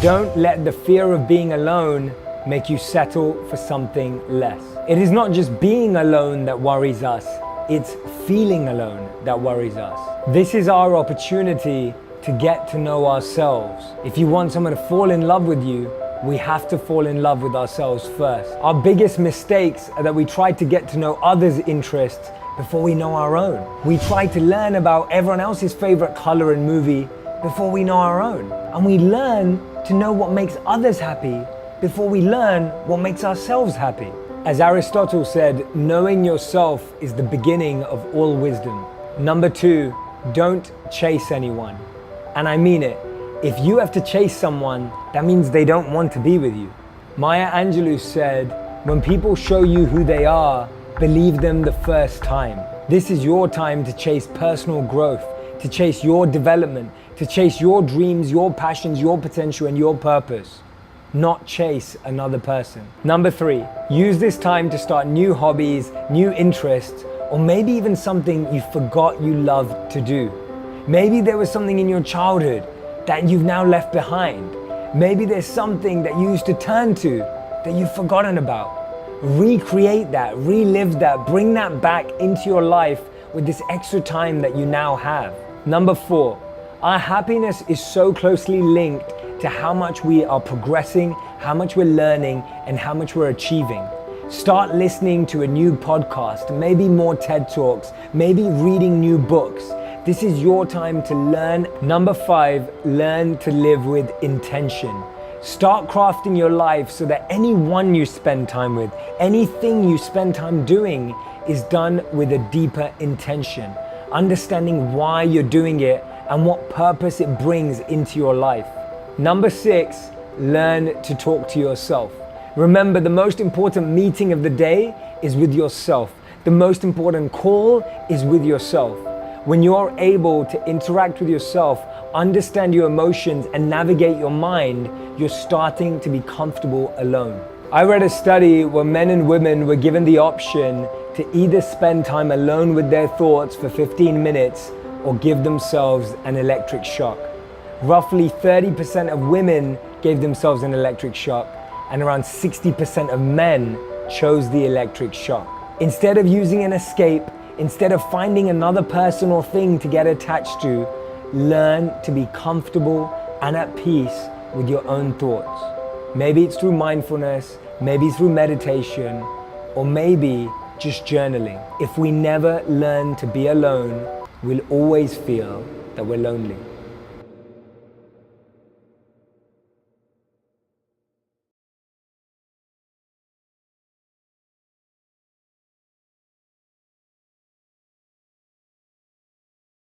Don't let the fear of being alone make you settle for something less. It is not just being alone that worries us, it's feeling alone that worries us. This is our opportunity to get to know ourselves. If you want someone to fall in love with you, we have to fall in love with ourselves first. Our biggest mistakes are that we try to get to know others' interests before we know our own. We try to learn about everyone else's favorite color and movie before we know our own. And we learn to know what makes others happy before we learn what makes ourselves happy. As Aristotle said, knowing yourself is the beginning of all wisdom. Number 2, don't chase anyone. And I mean it. If you have to chase someone, that means they don't want to be with you. Maya Angelou said, when people show you who they are, believe them the first time. This is your time to chase personal growth, to chase your development, to chase your dreams, your passions, your potential, and your purpose. Not chase another person. Number 3, use this time to start new hobbies, new interests, or maybe even something you forgot you loved to do. Maybe there was something in your childhood that you've now left behind. Maybe there's something that you used to turn to that you've forgotten about. Recreate that, relive that, bring that back into your life with this extra time that you now have. Number 4, our happiness is so closely linked to how much we are progressing, how much we're learning, and how much we're achieving. Start listening to a new podcast, maybe more TED Talks, maybe reading new books. This is your time to learn. Number 5, learn to live with intention. Start crafting your life so that anyone you spend time with, anything you spend time doing is done with a deeper intention. Understanding why you're doing it and what purpose it brings into your life. Number 6, learn to talk to yourself. Remember, the most important meeting of the day is with yourself. The most important call is with yourself. When you're able to interact with yourself, understand your emotions, and navigate your mind, you're starting to be comfortable alone. I read a study where men and women were given the option to either spend time alone with their thoughts for 15 minutes or give themselves an electric shock. Roughly 30% of women gave themselves an electric shock, and around 60% of men chose the electric shock. Instead of using an escape, instead of finding another person or thing to get attached to, learn to be comfortable and at peace with your own thoughts. Maybe it's through mindfulness, maybe through meditation, or maybe just journaling. If we never learn to be alone, we'll always feel that we're lonely.